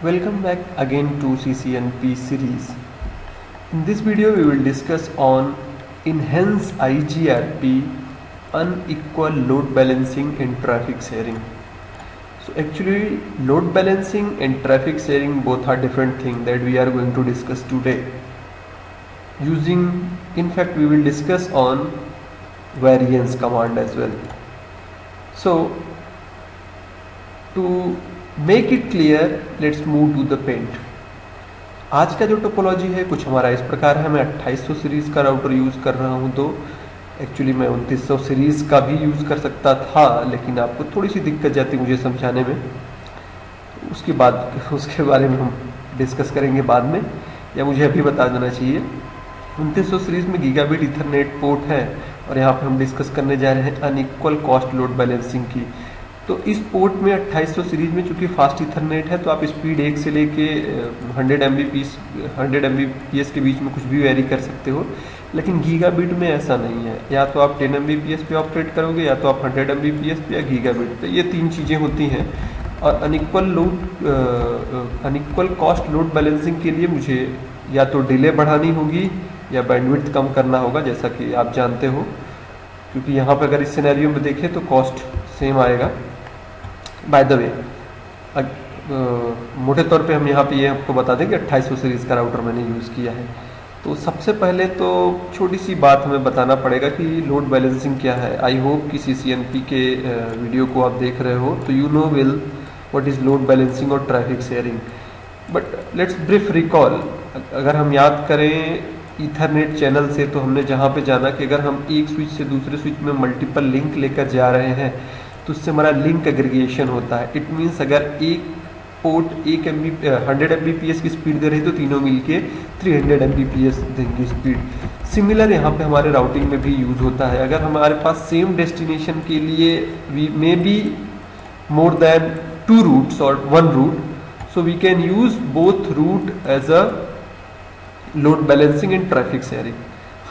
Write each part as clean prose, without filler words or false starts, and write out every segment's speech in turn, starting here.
Welcome back again to CCNP series. In this video we will discuss on enhance IGRP unequal load balancing in traffic sharing. So actually load balancing and traffic sharing both are different things that we are going to discuss today. In fact we will discuss on variance command as well. So to make it clear let's move to the point. आज का जो topology है कुछ हमारा इस प्रकार है। मैं 2800 सीरीज़ का राउटर यूज़ कर रहा हूं, तो एक्चुअली मैं 2900 सीरीज़ का भी यूज़ कर सकता था, लेकिन आपको थोड़ी सी दिक्कत जाती मुझे समझाने में। उसके बारे में हम डिस्कस करेंगे बाद में, या मुझे अभी बता देना चाहिए। 2900 सीरीज़ में गीगाबिट ईथरनेट पोर्ट है और यहाँ पर हम डिस्कस करने जा रहे हैं अनइक्वल कॉस्ट लोड बैलेंसिंग की। तो इस पोर्ट में 2800 सीरीज़ में चूंकि फास्ट इथरनेट है तो आप स्पीड 1 से लेके 100 Mbps के बीच में कुछ भी वेरी कर सकते हो, लेकिन गीगाबिट में ऐसा नहीं है। या तो आप 10 Mbps पे ऑपरेट करोगे, या तो आप 100 Mbps पे, या गीगाबिट पे। ये तीन चीज़ें होती हैं। और अनइक्वल कॉस्ट लोड बैलेंसिंग के लिए मुझे या तो डिले बढ़ानी होगी या बैंडविड्थ कम करना होगा, जैसा कि आप जानते हो। क्योंकि यहाँ पर अगर इस सिनेरियो में देखें तो कॉस्ट सेम आएगा। बाय द वे मोटे तौर पे हम यहाँ पे ये आपको बता दें कि 2800 सीरीज़ का राउटर मैंने यूज़ किया है। तो सबसे पहले तो छोटी सी बात हमें बताना पड़ेगा कि लोड बैलेंसिंग क्या है। आई होप कि CCNP के वीडियो को आप देख रहे हो तो you know well what is load balancing और traffic sharing. But let's brief recall. अगर हम याद करें ईथरनेट चैनल से, तो हमने जहाँ पे जाना कि अगर हम एक स्विच से दूसरे स्विच में मल्टीपल लिंक लेकर जा रहे हैं तो उससे हमारा लिंक एग्रीगेशन होता है। इट मीन्स अगर एक पोर्ट 100 Mbps की स्पीड दे रही है तो तीनों मिलके 300 Mbps देंगे स्पीड। सिमिलर यहाँ पे हमारे राउटिंग में भी यूज़ होता है। अगर हमारे पास सेम डेस्टिनेशन के लिए we may be more than 2 routes और 1 route, so we can use both route as a load balancing and traffic sharing.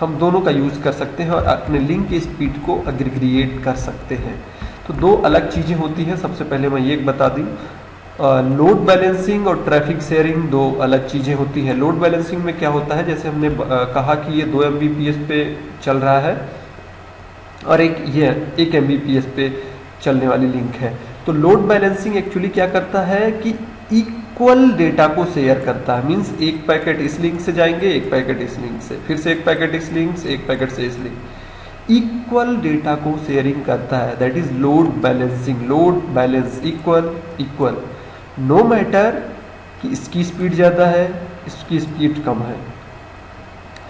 हम दोनों का यूज़ कर सकते हैं और अपने लिंक की स्पीड को एग्रीगेट कर सकते हैं। तो दो अलग चीज़ें होती हैं। सबसे पहले मैं ये बता दूं, लोड बैलेंसिंग और ट्रैफिक शेयरिंग दो अलग चीज़ें होती हैं। लोड बैलेंसिंग में क्या होता है, जैसे हमने कहा कि ये 2 Mbps पे चल रहा है और ये 1 Mbps पे चलने वाली लिंक है। तो लोड बैलेंसिंग एक्चुअली क्या करता है कि इक्वल डेटा को शेयर करता है। मीन्स एक पैकेट इस लिंक से जाएंगे, एक पैकेट इस लिंक से, फिर से एक पैकेट इस लिंक से, एक पैकेट से इस लिंक, इक्वल डेटा को शेयरिंग करता है। That is load balancing. Load balance equal no matter कि इसकी स्पीड ज़्यादा है, इसकी स्पीड कम है।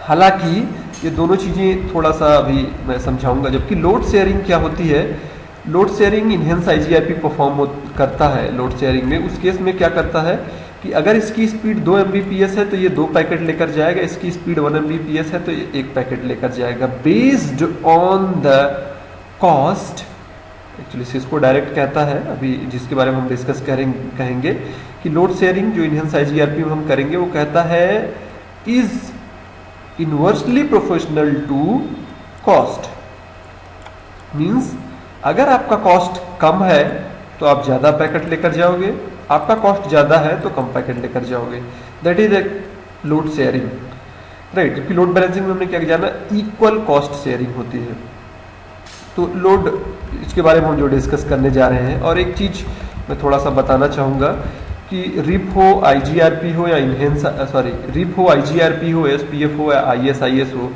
हालांकि ये दोनों चीज़ें थोड़ा सा अभी मैं समझाऊंगा। जबकि लोड शेयरिंग क्या होती है, load sharing enhance IGRP perform करता है। लोड शेयरिंग में उस केस में क्या करता है कि अगर इसकी स्पीड 2 Mbps है तो ये 2 पैकेट लेकर जाएगा, इसकी स्पीड 1 Mbps है तो ये 1 पैकेट लेकर जाएगा। Based on the cost, actually इसको डायरेक्ट कहता है अभी, जिसके बारे में हम डिस्कस कहेंगे कि लोड शेयरिंग जो इनहेंस IGRP में हम करेंगे वो कहता है is inversely proportional to cost. Means अगर आपका कॉस्ट कम है तो आप ज़्यादा पैकेट लेकर जाओगे, आपका कॉस्ट ज़्यादा है तो कम पैकेट लेकर जाओगे। That is a load sharing, right. क्योंकि लोड बैलेंसिंग में हमने क्या जाना, इक्वल कॉस्ट शेयरिंग होती है। तो लोड, इसके बारे में हम जो डिस्कस करने जा रहे हैं। और एक चीज़ मैं थोड़ा सा बताना चाहूँगा कि रिप हो, IGRP हो या रिप हो, IGRP हो, SPF हो या ISIS हो,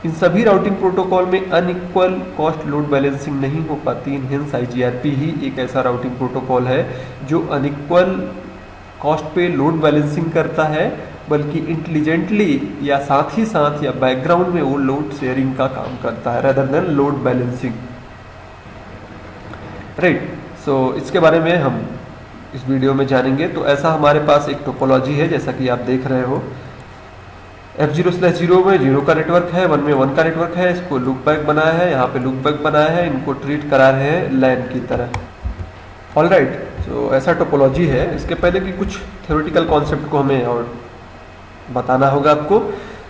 इन सभी राउटिंग प्रोटोकॉल में अनइक्वल कॉस्ट लोड बैलेंसिंग नहीं हो पाती। इनहेंस IGRP ही एक ऐसा राउटिंग प्रोटोकॉल है जो अनइक्वल कॉस्ट पे लोड बैलेंसिंग करता है, बल्कि इंटेलिजेंटली या साथ ही साथ या बैकग्राउंड में वो लोड शेयरिंग का काम करता है rather than load balancing, right. So इसके बारे में हम इस वीडियो में जानेंगे। तो ऐसा हमारे पास एक टोपोलॉजी है, जैसा कि आप देख रहे हो। F0/0 में 0 का नेटवर्क है, 1 में 1 का नेटवर्क है। इसको लूप बैक बनाया है, यहाँ पे लूप बैक बनाया है, इनको ट्रीट करा रहे हैं लैन की तरह। ऑल राइट, तो ऐसा टोपोलॉजी है। इसके पहले कि कुछ थ्योरेटिकल कॉन्सेप्ट को हमें और बताना होगा आपको।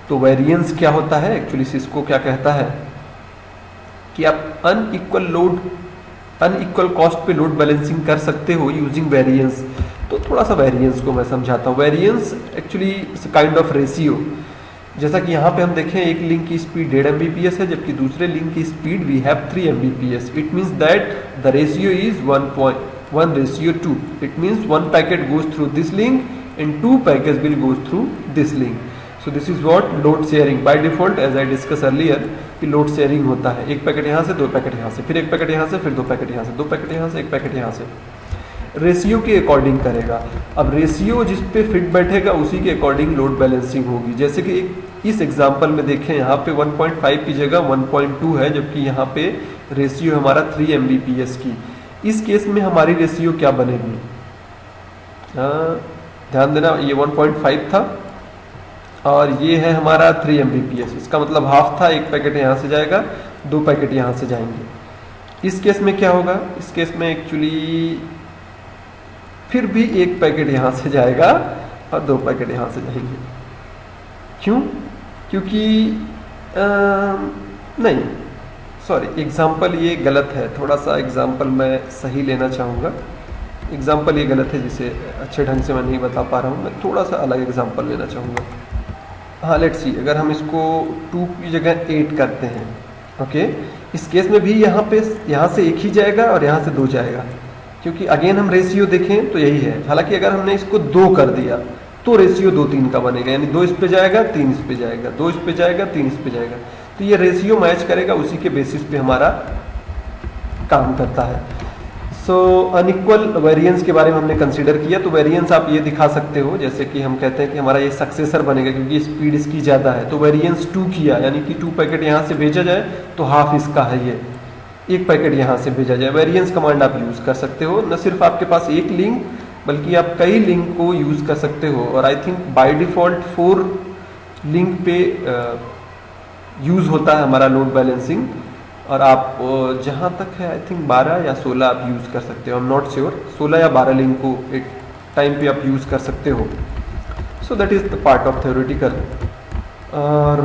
तो वेरिएंस क्या होता है, एक्चुअली सिस्को क्या कहता है कि आप अनइक्वल कॉस्ट पे लोड बैलेंसिंग कर सकते हो यूजिंग वेरिएंस। तो थोड़ा सा वेरिएंस को मैं समझाता हूँ। Variance actually kind of ratio. जैसा कि यहाँ पे हम देखें एक लिंक की स्पीड 1.5 Mbps है, जबकि दूसरे लिंक की speed we have 3 Mbps। It means that the ratio is 1:2। It means 1 packet goes through this link and 2 packet will goes through this link. So this is what load sharing by default, as I discuss earlier कि load sharing होता है। एक packet यहाँ से, 2 packet यहाँ से, फिर एक पैकेट यहाँ से, फिर 2 पैकेट यहाँ से, 2 पैकेट यहाँ से, 1 पैकेट यहाँ से। रेशियो के अकॉर्डिंग करेगा। अब रेशियो जिस पे फिट बैठेगा उसी के अकॉर्डिंग लोड बैलेंसिंग होगी। जैसे कि इस एग्जांपल में देखें, यहाँ पे 1.5 की जगह 1.2 है, जबकि यहाँ पे रेशियो हमारा 3 Mbps की। इस केस में हमारी रेशियो क्या बनेगी? ध्यान देना, ये 1.5 था और ये है हमारा 3 Mbps। इसका मतलब हाफ था, एक पैकेट यहाँ से जाएगा, 2 पैकेट यहाँ से जाएंगे। इस केस में क्या होगा? इस केस में एक्चुअली फिर भी एक पैकेट यहाँ से जाएगा और 2 पैकेट यहाँ से जाएंगे। क्यों? क्योंकि नहीं, सॉरी, एग्जाम्पल ये गलत है। थोड़ा सा एग्जाम्पल मैं सही लेना चाहूँगा। एग्जाम्पल ये गलत है, जिसे अच्छे ढंग से मैं नहीं बता पा रहा हूँ। मैं थोड़ा सा अलग एग्जाम्पल लेना चाहूँगा। हाँ, लेट्स सी, अगर हम इसको 2 की जगह 8 करते हैं, ओके, इस केस में भी यहाँ से एक ही जाएगा और यहाँ से 2 जाएगा, क्योंकि अगेन हम रेशियो देखें तो यही है। हालांकि अगर हमने इसको 2 कर दिया तो रेशियो 2-3 का बनेगा, यानी 2 इस पे जाएगा, 3 इस पे जाएगा, 2 इस पे जाएगा, 3 इस पे जाएगा। तो ये रेशियो मैच करेगा, उसी के बेसिस पे हमारा काम करता है। सो अनइक्वल वेरिएंस के बारे में हमने कंसीडर किया। तो वेरिएंस आप ये दिखा सकते हो, जैसे कि हम कहते हैं कि हमारा ये सक्सेसर बनेगा क्योंकि स्पीड इसकी ज़्यादा है, तो वेरिएंस 2 किया, यानी कि 2 पैकेट यहाँ से भेजा जाए तो हाफ इसका है ये, 1 पैकेट यहाँ से भेजा जाए। वेरिएंस कमांड आप यूज़ कर सकते हो। न सिर्फ आपके पास एक लिंक, बल्कि आप कई लिंक को यूज़ कर सकते हो। और I think by default 4 link पे यूज़ होता है हमारा लोड बैलेंसिंग, और आप जहाँ तक है आई थिंक 12 या 16 आप यूज़ कर सकते हो। आई एम नॉट श्योर, 16 या 12 लिंक को एक टाइम पे आप यूज़ कर सकते हो। So that is the part of theoretical. और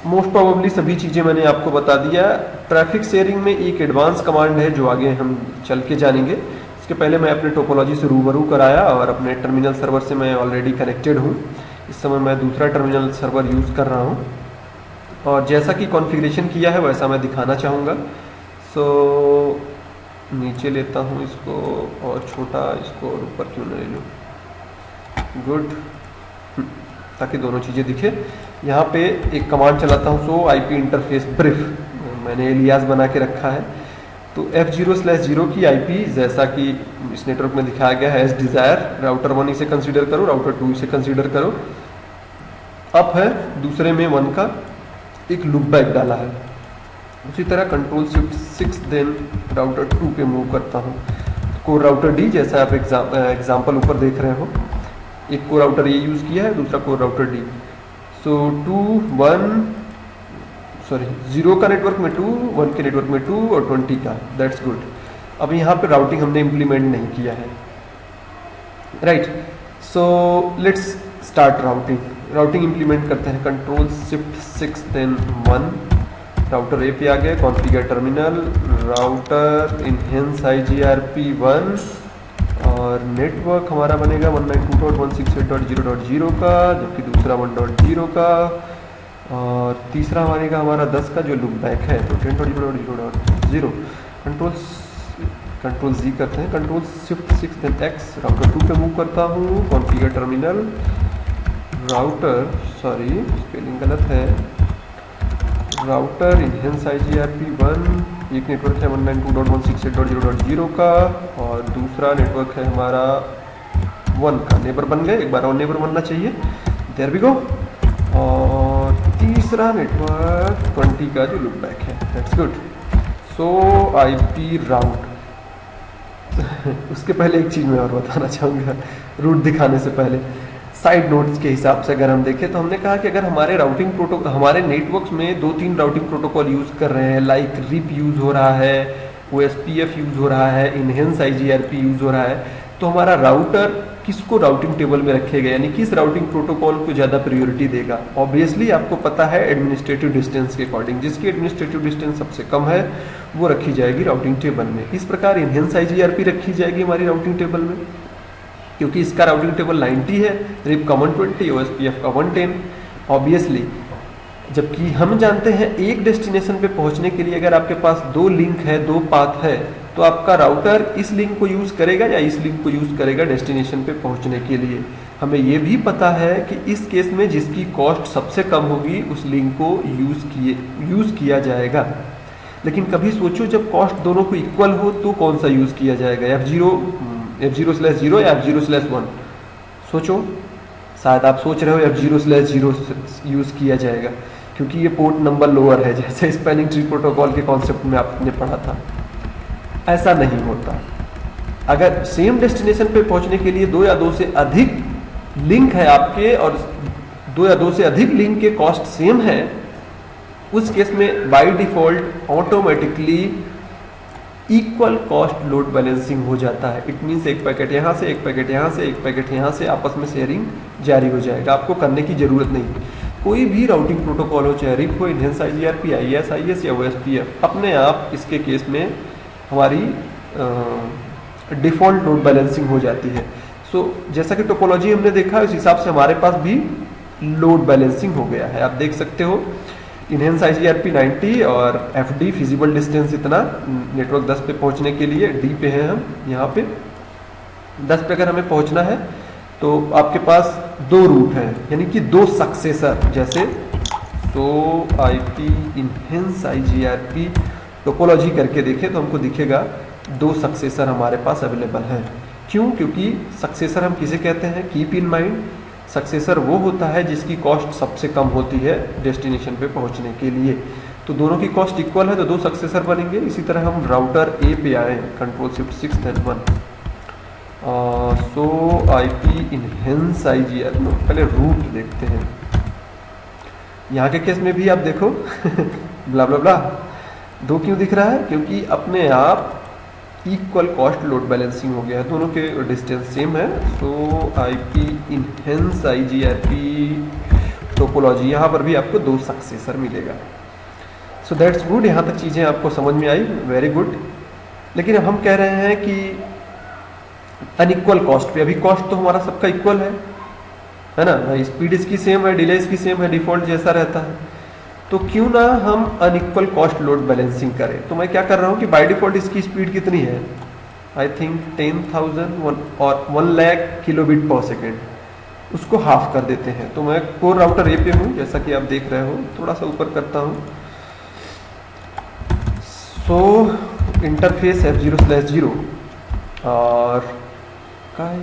मोस्ट प्रोबेबली सभी चीज़ें मैंने आपको बता दिया। ट्रैफिक शेयरिंग में एक एडवांस कमांड है जो आगे हम चल के जानेंगे। इसके पहले मैं अपने टोपोलॉजी से रूबरू कराया और अपने टर्मिनल सर्वर से मैं ऑलरेडी कनेक्टेड हूँ। इस समय मैं दूसरा टर्मिनल सर्वर यूज़ कर रहा हूँ और जैसा कि कॉन्फ़िगरेशन किया है वैसा मैं दिखाना चाहूँगा। सो नीचे लेता हूँ इसको और छोटा, इसको और ऊपर क्यों न ले लूँ, गुड, ताकि दोनों चीज़ें दिखे। यहाँ पे एक कमांड चलाता हूँ, सो IP इंटरफेस ब्रीफ, मैंने एलियास बना के रखा है। तो F0/0 की IP जैसा कि इस नेटवर्क में दिखाया गया है एज डिज़ायर, राउटर 1 इसे कंसीडर करो, राउटर 2 इसे कंसीडर करो। अप है, दूसरे में 1 का एक लूप बैक डाला है। उसी तरह Ctrl+Shift+6 देन राउटर 2 पे मूव करता हूँ। कोर राउटर D, जैसा आप एग्जाम्पल ऊपर देख रहे हो, एक कोर राउटर ये यूज़ किया है, दूसरा कोर राउटर D। सो 0 का नेटवर्क में 2, 1 के नेटवर्क में 2 और 20 का, दैट्स गुड। अब यहाँ पे राउटिंग हमने इम्प्लीमेंट नहीं किया है, right. So let's start routing. Routing implement करते हैं, Ctrl+Shift+6 देन 1, राउटर A पे आ गए, configure terminal, router enhance IGRP1 और नेटवर्क हमारा बनेगा 192.168.0.0 का, जबकि दूसरा 1.0 का, और तीसरा बनेगा हमारा 10 का जो लूप बैक है, तो 10.0.0.0। कंट्रोल Z करते हैं, Ctrl+Shift+6 देन X, राउटर 2 पे मूव करता हूँ, configure terminal, router, sorry spelling गलत है, राउटर इनहेंस IGRP1, एक नेटवर्क है 192.168.0.0 का और दूसरा नेटवर्क है हमारा 1 का। नेबर बन गए, एक बार और नेबर बनना चाहिए, देयर वी गो। और तीसरा नेटवर्क 20 का जो लूप बैक है, दैट्स गुड। सो IP राउट उसके पहले एक चीज़ मैं और बताना चाहूँगा रूट दिखाने से पहले। साइड नोट्स के हिसाब से अगर हम देखें तो हमने कहा कि अगर हमारे राउटिंग प्रोटोकॉल, हमारे नेटवर्क्स में 2-3 राउटिंग प्रोटोकॉल यूज़ कर रहे हैं, लाइक RIP यूज़ हो रहा है, OSPF यूज़ हो रहा है, इनहेंस IGRP यूज़ हो रहा है, तो हमारा राउटर किसको राउटिंग टेबल में रखेगा, यानी किस राउटिंग प्रोटोकॉल को ज़्यादा प्रायोरिटी देगा। ऑब्वियसली आपको पता है एडमिनिस्ट्रेटिव डिस्टेंस के अकॉर्डिंग, जिसकी एडमिनिस्ट्रेटिव डिस्टेंस सबसे कम है वो रखी जाएगी राउटिंग टेबल में। इस प्रकार इनहेंस IGRP रखी जाएगी हमारी राउटिंग टेबल में। क्योंकि इसका राउटिंग टेबल 90 है, रिप का 120, ओएसपीएफ का 110 ऑब्वियसली। जबकि हम जानते हैं एक डेस्टिनेशन पे पहुंचने के लिए अगर आपके पास दो लिंक है, दो पाथ है, तो आपका राउटर इस लिंक को यूज़ करेगा या इस लिंक को यूज़ करेगा डेस्टिनेशन पे पहुंचने के लिए। हमें ये भी पता है कि इस केस में जिसकी कॉस्ट सबसे कम होगी उस लिंक को यूज़ किया जाएगा। लेकिन कभी सोचो जब कॉस्ट दोनों को इक्वल हो तो कौन सा यूज़ किया जाएगा, F0/0 या F0/1? सोचो, शायद आप सोच रहे हो F0/0 यूज़ किया जाएगा क्योंकि ये पोर्ट नंबर लोअर है, जैसे स्पैनिंग ट्री प्रोटोकॉल के कॉन्सेप्ट में आपने पढ़ा था। ऐसा नहीं होता। अगर सेम डेस्टिनेशन पे पहुंचने के लिए दो या दो से अधिक लिंक है आपके और दो या दो से अधिक लिंक के कॉस्ट सेम है, उस केस में by default automatically equal cost load balancing हो जाता है। इट मीन्स एक पैकेट यहाँ से, एक पैकेट यहाँ से, एक पैकेट यहाँ से, आपस में शेयरिंग जारी हो जाएगा। आपको करने की जरूरत नहीं। कोई भी राउटिंग प्रोटोकॉल हो, चाहे रिप हो, इनहेंस IGRP, IS या OSPF, अपने आप इसके केस में हमारी डिफ़ॉल्ट लोड बैलेंसिंग हो जाती है। सो जैसा कि टोपोलॉजी हमने देखा उस हिसाब से हमारे पास भी लोड बैलेंसिंग हो गया है। आप देख सकते हो इनहेंस IGRP 90 और FD फिजिबल डिस्टेंस इतना, नेटवर्क 10 पे पहुंचने के लिए, D पे हैं हम, यहाँ पे 10 पे अगर हमें पहुंचना है तो आपके पास दो रूट हैं, यानी कि दो सक्सेसर। जैसे तो IP इनहेंस IGRP टोपोलॉजी करके देखें तो हमको दिखेगा दो सक्सेसर हमारे पास अवेलेबल हैं। क्यों? क्योंकि सक्सेसर हम किसे कहते हैं? कीप इन माइंड, सक्सेसर वो होता है जिसकी कॉस्ट सबसे कम होती है डेस्टिनेशन पे पहुंचने के लिए। तो दोनों की कॉस्ट इक्वल है तो दो सक्सेसर बनेंगे। इसी तरह हम राउटर ए पे आए, Ctrl+Shift+6 सो IP इनहेंस IGRP, पहले रूट देखते हैं। यहाँ के केस में भी आप देखो ब्ला ब्ला ब्ला, दो क्यों दिख रहा है? क्योंकि अपने आप इक्वल कॉस्ट लोड बैलेंसिंग हो गया है, दोनों के डिस्टेंस सेम है। सो IP इनहेंस IGRP टोपोलॉजी, यहाँ पर भी आपको दो सक्सेसर मिलेगा। सो दैट्स गुड, यहाँ तक चीज़ें आपको समझ में आई, वेरी गुड। लेकिन अब हम कह रहे हैं कि अनइक्वल कॉस्ट पे, अभी कॉस्ट तो हमारा सबका इक्वल है ना, स्पीड इसकी सेम है, डिले इसकी सेम है, डिफॉल्ट जैसा रहता है, तो क्यों ना हम अनइक्वल कॉस्ट लोड बैलेंसिंग करें। तो मैं क्या कर रहा हूँ कि बाय डिफॉल्ट इसकी स्पीड कितनी है, आई थिंक 10,000 और 1,00,000 किलोबिट पर सेकेंड, उसको हाफ कर देते हैं। तो मैं कोर राउटर ए पे हूँ, जैसा कि आप देख रहे हो, थोड़ा सा ऊपर करता हूँ। सो इंटरफेस F0/0 और काई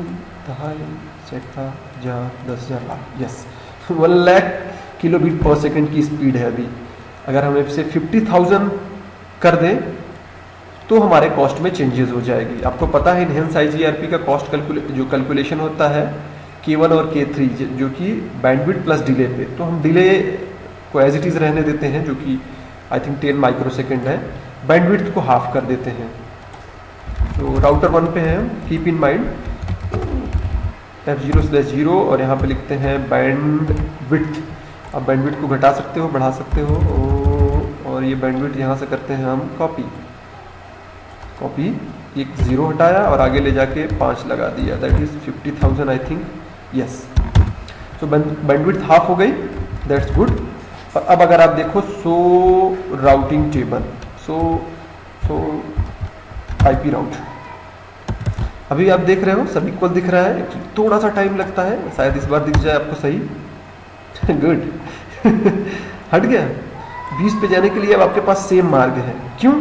दहाई सेका जा 10,000 लाख, यस 1,00,000 किलोबिट पर सेकेंड की स्पीड है अभी। अगर हम इसे 50,000 कर दें तो हमारे कॉस्ट में चेंजेस हो जाएगी। आपको पता है इनहेंस IGRP का कॉस्ट जो कैलकुलेशन होता है K1 और K3, जो कि बैंडविड्थ प्लस डिले पे, तो हम डिले को एज इट इज़ रहने देते हैं, जो कि आई थिंक 10 माइक्रोसेकेंड है, बैंडविड्थ को हाफ कर देते हैं। तो राउटर 1 पे है हम, कीप इन माइंड F0/0 और यहाँ पे लिखते हैं बैंडविड्थ। आप बैंडविड्थ को घटा सकते हो, बढ़ा सकते हो, और ये बैंडविड्थ यहाँ से करते हैं हम कॉपी, एक 0 हटाया और आगे ले जाके 5 लगा दिया, that is 50,000 I think, yes. So bandwidth half हो गई, दैट्स गुड। और अब अगर आप देखो सो राउटिंग टेबल, सो IP राउट, अभी आप देख रहे हो सब इक्वल दिख रहा है, थोड़ा सा टाइम लगता है, शायद इस बार दिख जाए आपको सही गुड हट गया। 20 पे जाने के लिए अब आपके पास सेम मार्ग है। क्यों?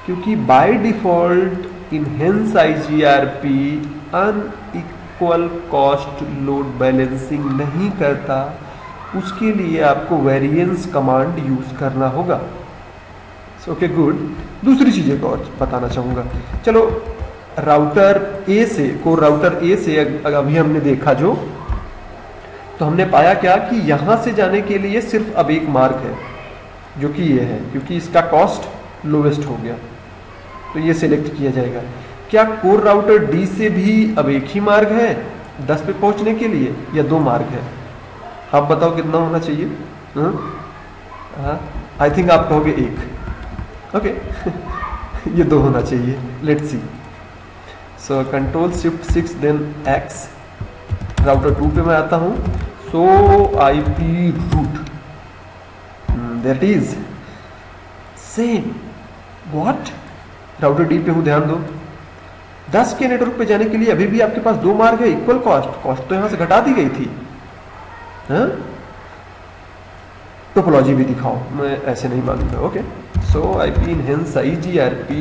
क्योंकि by default enhance IGRP unequal cost load balancing नहीं करता, उसके लिए आपको वेरिएंस कमांड यूज करना होगा। Okay good. दूसरी चीज़ को और बताना चाहूँगा, चलो राउटर ए से, कोर राउटर ए से अभी हमने देखा जो, तो हमने पाया क्या कि यहाँ से जाने के लिए सिर्फ अब एक मार्ग है, जो कि ये है, क्योंकि इसका कॉस्ट लोवेस्ट हो गया, तो ये सिलेक्ट किया जाएगा। क्या कोर राउटर डी से भी अब एक ही मार्ग है 10 पे पहुँचने के लिए, या दो मार्ग है? आप बताओ कितना होना चाहिए? आई थिंक आप कहोगे एक, ओके ये दो होना चाहिए, let's see. So control shift 6 then x, router 2 पे मैं आता हूँ। So IP route that is same what, router D पे हूँ, ध्यान दो। 10 के नेटवर्क पे जाने के लिए अभी भी आपके पास दो मार्ग है, इक्वल कॉस्ट, कॉस्ट तो यहां से घटा दी गई थी। टोपोलॉजी भी दिखाओ, मैं ऐसे नहीं मानूंगा। Okay, so IP enhance IGRP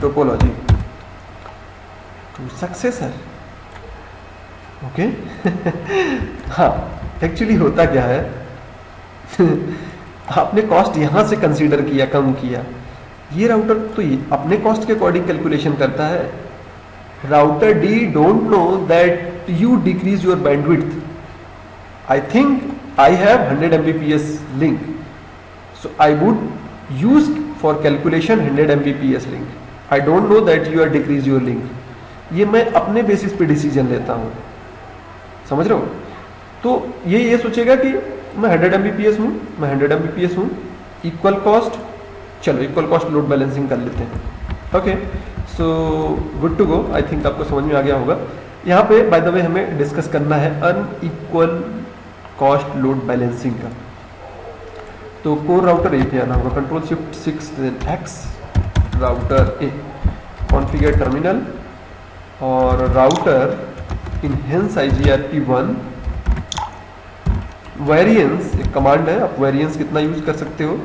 topology to successor. Okay हाँ, एक्चुअली होता क्या है आपने कॉस्ट यहां से कंसीडर किया, कम किया। ये राउटर तो अपने कॉस्ट के अकॉर्डिंग कैलकुलेशन करता है। Router D don't know that you decrease your bandwidth. I think I have 100 Mbps link, so I would use for calculation 100 Mbps link. I don't know that you are decrease your link. ये मैं अपने basis पे decision लेता हूँ, समझ रहे हो? तो ये सोचेगा कि मैं 100 Mbps हूँ, मैं 100 Mbps हूँ, इक्वल कॉस्ट, चलो इक्वल कॉस्ट लोड बैलेंसिंग कर लेते हैं। Okay, so good to go. I think आपको समझ में आ गया होगा। यहाँ पे बाय द वे हमें डिस्कस करना है अनइक्वल कॉस्ट लोड बैलेंसिंग का। तो कोर राउटर ए पे आना होगा, control shift 6 then x, router A, configure terminal, और राउटर इनहेंस IGRP1 वेरिएंस, एक कमांड है, आप वेरिएंस कितना यूज कर सकते हो,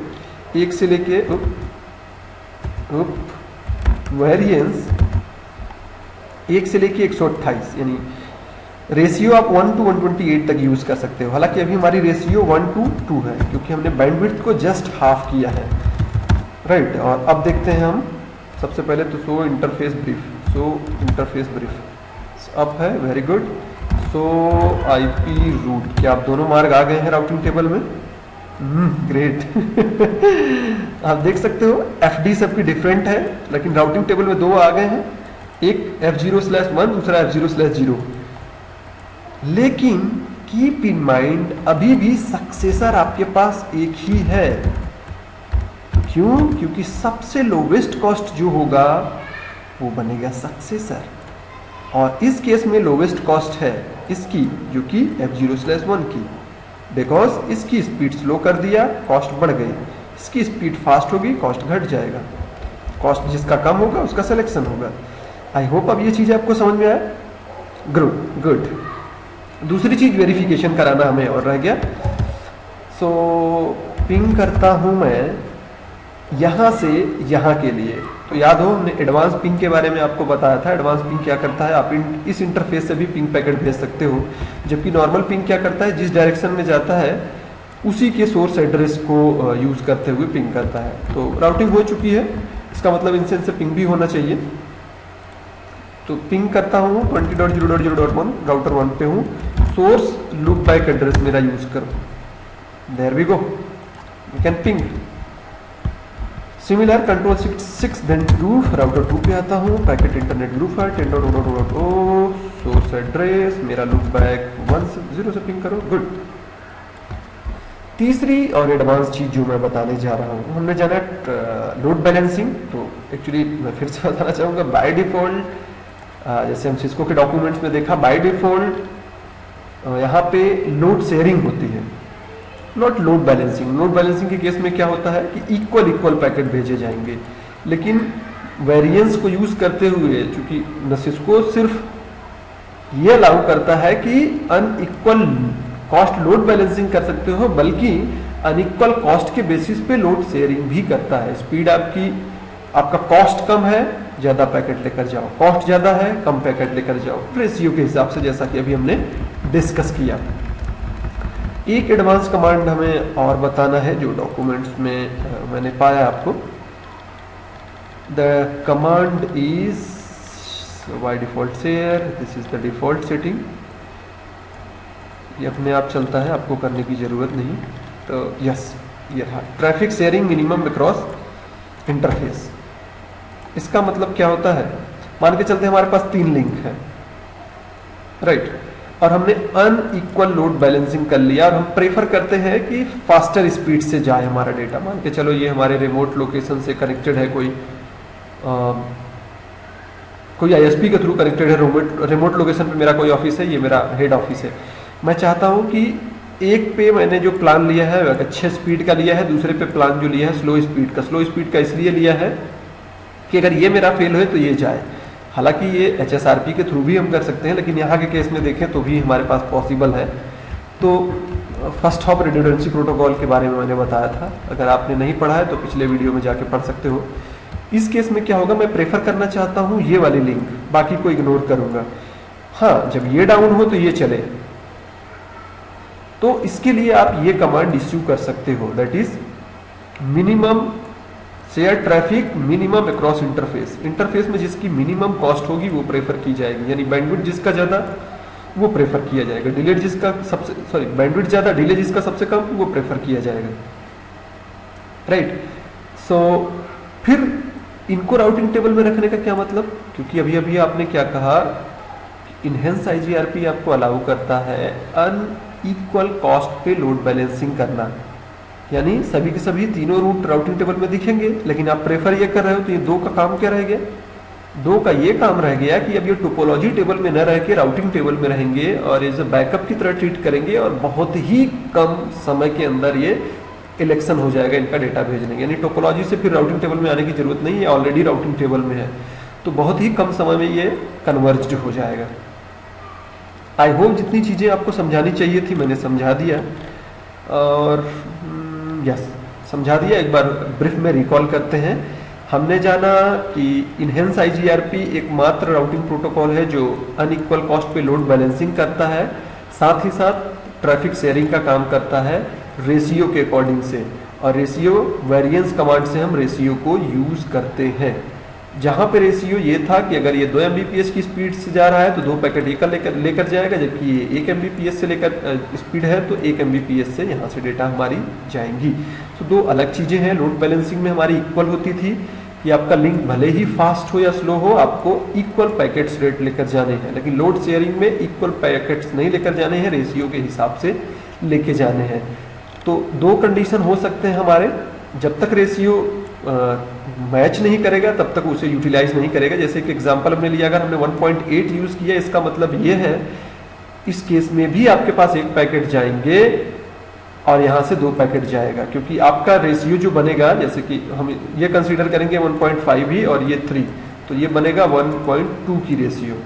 1 से लेके वेरिएंस 1 से लेके 128, यानी रेशियो आप 1 to 128 तक यूज कर सकते हो। हालांकि अभी हमारी रेशियो 1 to 2 है, क्योंकि हमने बैंडविड्थ को जस्ट हाफ किया है, राइट। और अब देखते हैं हम सबसे पहले तो सो इंटरफेस ब्रीफ अप है, वेरी गुड। सो IP रूट, क्या आप दोनों मार्ग आ गए हैं राउटिंग टेबल में? ग्रेट आप देख सकते हो FD सबकी डिफरेंट है, लेकिन राउटिंग टेबल में दो आ गए हैं, एक F0/1, दूसरा F0/0। लेकिन कीप इन माइंड अभी भी सक्सेसर आपके पास एक ही है। क्यों? क्योंकि सबसे लोवेस्ट कॉस्ट जो होगा वो बनेगा सक्सेसर, और इस केस में लोवेस्ट कॉस्ट है इसकी, जो कि F0/1 की, बिकॉज इसकी स्पीड स्लो कर दिया, कॉस्ट बढ़ गई। इसकी स्पीड फास्ट होगी, कॉस्ट घट जाएगा। कॉस्ट जिसका कम होगा उसका सिलेक्शन होगा। आई होप अब ये चीज़ आपको समझ में आया। गुड। दूसरी चीज वेरिफिकेशन कराना हमें और रह गया। सो पिंग करता हूं मैं यहां से यहां के लिए। तो याद हो हमने एडवांस पिंग के बारे में आपको बताया था। एडवांस पिंग क्या करता है, आप इस इंटरफेस से भी पिंग पैकेट भेज सकते हो, जबकि नॉर्मल पिंग क्या करता है, जिस डायरेक्शन में जाता है उसी के सोर्स एड्रेस को यूज करते हुए पिंग करता है। तो राउटिंग हो चुकी है, इसका मतलब इनसे से पिंग भी होना चाहिए। तो पिंग करता हूँ 20.0.0.1, राउटर 1 पे हूँ, सोर्स लूप बैक एड्रेस मेरा यूज करो। There we go, you can ping. Similar control shift 6 then group, router 2 पे आता हूँ, पैकेट इंटरनेट ग्रुप है 10.0.0.0, सोर्स एड्रेस मेरा लूप बैक 1.0 से पिंग करो। गुड। तीसरी और एडवांस चीज जो मैं बताने जा रहा हूँ, हमने जाना लोड बैलेंसिंग। तो एक्चुअली मैं फिर से बताना चाहूँगा, बाय डिफॉल्ट जैसे हम सिस्को के डॉक्यूमेंट्स में देखा, बाय डिफॉल्ट यहाँ पे लोड शेयरिंग होती है, not load balancing. Load balancing के केस में क्या होता है कि इक्वल पैकेट भेजे जाएंगे, लेकिन वेरिएंस को यूज करते हुए चूंकि सिस्को सिर्फ ये अलाउ करता है कि अनइक्वल कॉस्ट लोड बैलेंसिंग कर सकते हो, बल्कि अनइक्वल कॉस्ट के बेसिस पे लोड शेयरिंग भी करता है। स्पीड आपका कॉस्ट कम है, ज्यादा पैकेट लेकर जाओ, कॉस्ट ज्यादा है, कम पैकेट लेकर जाओ, रेशियो के हिसाब से, जैसा कि अभी हमने डिस्कस किया। एक एडवांस कमांड हमें और बताना है जो डॉक्यूमेंट्स में मैंने पाया आपको। The command is by default share, this is the default setting. ये अपने आप चलता है, आपको करने की जरूरत नहीं। तो यस, ये रहा traffic sharing minimum across interface. इसका मतलब क्या होता है, मान के चलते हमारे पास 3 लिंक है, राइट, और हमने अनइक्वल लोड बैलेंसिंग कर लिया, और हम प्रेफर करते हैं कि फास्टर स्पीड से जाए हमारा डेटा। मान के चलो ये हमारे रिमोट लोकेशन से कनेक्टेड है कोई कोई आईएसपी के थ्रू कनेक्टेड है, रिमोट लोकेशन पे मेरा कोई ऑफिस है, ये मेरा हेड ऑफिस है। मैं चाहता हूँ कि एक पे मैंने जो प्लान लिया है अच्छे स्पीड का लिया है, दूसरे पे प्लान जो लिया है स्लो स्पीड का। स्लो स्पीड का इसलिए लिया है कि अगर ये मेरा फेल हो तो ये जाए। हालांकि ये HSRP के थ्रू भी हम कर सकते हैं, लेकिन यहाँ के केस में देखें तो भी हमारे पास पॉसिबल है। तो फर्स्ट हॉप रिडंडेंसी प्रोटोकॉल के बारे में मैंने बताया था, अगर आपने नहीं पढ़ा है तो पिछले वीडियो में जाके पढ़ सकते हो। इस केस में क्या होगा, मैं प्रेफर करना चाहता हूँ ये वाली लिंक, बाकी को इग्नोर करूंगा। हाँ, जब ये डाउन हो तो ये चले, तो इसके लिए आप ये कमांड इश्यू कर सकते हो, that is minimum share traffic minimum across interface. Interface में जिसकी मिनिमम कॉस्ट होगी वो प्रेफर की जाएगी, यानी बैंडविड्थ जिसका ज्यादा वो प्रेफर किया जाएगा, डिले जिसका सबसे बैंडविड्थ ज्यादा डिले जिसका सबसे कम वो प्रेफर किया जाएगा, राइट। सो फिर इनको राउटिंग टेबल में रखने का क्या मतलब, क्योंकि अभी अभी आपने क्या कहा, इनहेंस IGRP आपको अलाउ करता है अनइक्वल कॉस्ट पे लोड बैलेंसिंग करना, यानी सभी के सभी तीनों रूट राउटिंग टेबल में दिखेंगे, लेकिन आप प्रेफर ये कर रहे हो तो ये दो का काम क्या रह गया, दो का ये काम रह गया कि अब ये टोपोलॉजी टेबल में न रह के राउटिंग टेबल में रहेंगे और एज अ बैकअप की तरह ट्रीट करेंगे, और बहुत ही कम समय के अंदर ये इलेक्शन हो जाएगा इनका डेटा भेजने, यानी टोपोलॉजी से फिर राउटिंग टेबल में आने की जरूरत नहीं है, ऑलरेडी राउटिंग टेबल में है, तो बहुत ही कम समय में ये कन्वर्ज्ड हो जाएगा। आई होप जितनी चीज़ें आपको समझानी चाहिए थी मैंने समझा दिया, और यस समझा दिया। एक बार ब्रीफ में रिकॉल करते हैं। हमने जाना कि इनहेंस IGRP एकमात्र राउटिंग प्रोटोकॉल है जो अनइक्वल कॉस्ट पे लोड बैलेंसिंग करता है, साथ ही साथ ट्रैफिक शेयरिंग का काम करता है रेशियो के अकॉर्डिंग से, और रेशियो वेरिएंस कमांड से हम रेशियो को यूज करते हैं। जहां पे रेशियो ये था कि अगर ये 2 Mbps की स्पीड से जा रहा है तो 2 पैकेट लेकर जाएगा, जबकि ये 1 Mbps से लेकर स्पीड है तो 1 Mbps से यहाँ से डेटा हमारी जाएंगी। तो दो अलग चीज़ें हैं। लोड बैलेंसिंग में हमारी इक्वल होती थी कि आपका लिंक भले ही फास्ट हो या स्लो हो, आपको इक्वल पैकेट्स रेट लेकर जाने हैं, लेकिन लोड शेयरिंग में इक्वल पैकेट्स नहीं लेकर जाने हैं, रेशियो के हिसाब से लेके जाने हैं। तो दो कंडीशन हो सकते हैं हमारे, जब तक रेशियो मैच नहीं करेगा तब तक उसे यूटिलाइज नहीं करेगा। जैसे कि एग्जांपल हमने लिया, अगर हमने 1.8 यूज किया, इसका मतलब ये है इस केस में भी आपके पास एक पैकेट जाएंगे और यहाँ से 2 पैकेट जाएगा, क्योंकि आपका रेशियो जो बनेगा, जैसे कि हम ये कंसीडर करेंगे 1.5 ही और ये 3, तो ये बनेगा 1.2 की रेशियो,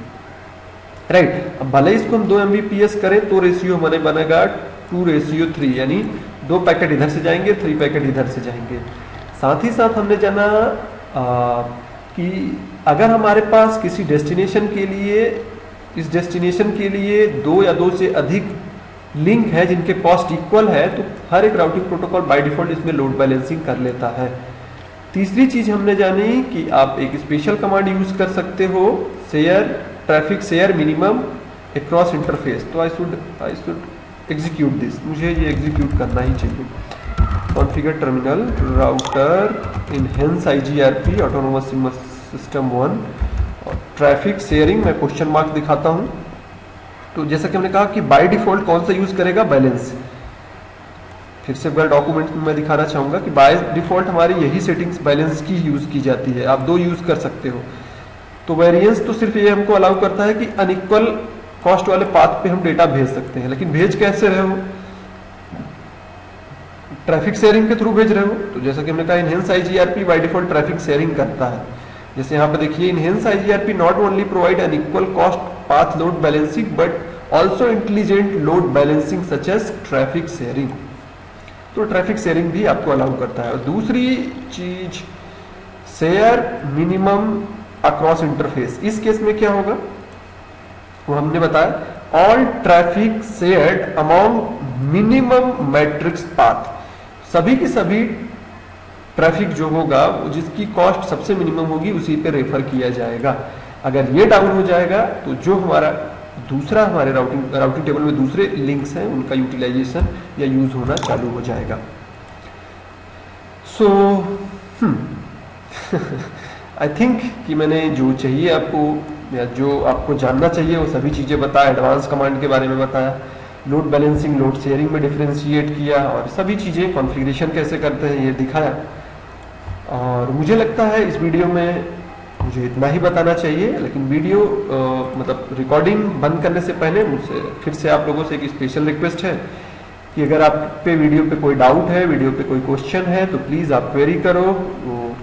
राइट। अब भले इसको हम 2 Mbps करें तो रेशियो हमारे बनेगा 2:3, यानी 2 पैकेट इधर से जाएंगे, 3 पैकेट इधर से जाएंगे। साथ ही साथ हमने जाना कि अगर हमारे पास किसी डेस्टिनेशन के लिए, इस डेस्टिनेशन के लिए 2 या 2 से अधिक लिंक है जिनके कॉस्ट इक्वल है, तो हर एक राउटिंग प्रोटोकॉल बाय डिफॉल्ट इसमें लोड बैलेंसिंग कर लेता है। तीसरी चीज हमने जानी कि आप एक स्पेशल कमांड यूज कर सकते हो, share traffic share minimum across interface. तो आई शुड एग्जीक्यूट दिस, मुझे ये एग्जीक्यूट करना ही चाहिए। Configure terminal router enhance IGRP autonomous system 1 और ट्रैफिक शेयरिंग, मैं क्वेश्चन मार्क दिखाता हूँ। तो जैसा कि हमने कहा कि बाय डिफॉल्ट कौन सा यूज करेगा, बैलेंस। फिर से अगर डॉक्यूमेंट में मैं दिखाना चाहूंगा कि बाय डिफॉल्ट हमारी यही सेटिंग्स बैलेंस की यूज की जाती है, आप 2 यूज कर सकते हो। तो वेरिएंस तो सिर्फ ये हमको अलाउ करता है कि अनइक्वल कॉस्ट वाले पाथ पे हम डेटा भेज सकते हैं, लेकिन भेज कैसे रहे हो, ट्रैफिक शेयरिंग के थ्रू भेज रहे हो। तो जैसा कि हमने कहा enhance IGRP by default traffic sharing करता है। जैसे यहाँ पे देखिए, enhance IGRP not only provide an equal cost path load balancing but also intelligent load balancing such as traffic sharing. तो ट्रैफिक शेयरिंग भी आपको अलाउ करता है। और दूसरी चीज, शेयर मिनिमम अक्रॉस इंटरफेस। इस केस में क्या होगा वो हमने बताया, all traffic shared among minimum metrics path. सभी की सभी ट्रैफिक जो होगा जिसकी कॉस्ट सबसे मिनिमम होगी उसी पे रेफर किया जाएगा। अगर ये डाउन हो जाएगा तो जो हमारा दूसरा हमारे राउटिंग टेबल में दूसरे लिंक्स हैं उनका यूटिलाइजेशन या यूज होना चालू हो जाएगा। सो आई थिंक कि मैंने जो चाहिए आपको या जो आपको जानना चाहिए वो सभी चीज़ें बताया। एडवांस कमांड के बारे में बताया, लोड बैलेंसिंग लोड शेयरिंग में डिफरेंशिएट किया, और सभी चीज़ें कॉन्फ़िगरेशन कैसे करते हैं ये दिखाया। और मुझे लगता है इस वीडियो में मुझे इतना ही बताना चाहिए। लेकिन वीडियो मतलब रिकॉर्डिंग बंद करने से पहले मुझसे फिर से आप लोगों से एक स्पेशल रिक्वेस्ट है कि अगर आप पे वीडियो पे कोई डाउट है, वीडियो पे कोई क्वेश्चन है, तो प्लीज़ आप क्वेरी करो।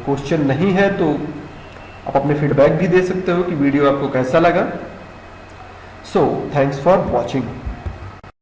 क्वेश्चन नहीं है तो आप अपने फीडबैक भी दे सकते हो कि वीडियो आपको कैसा लगा। So thanks for watching.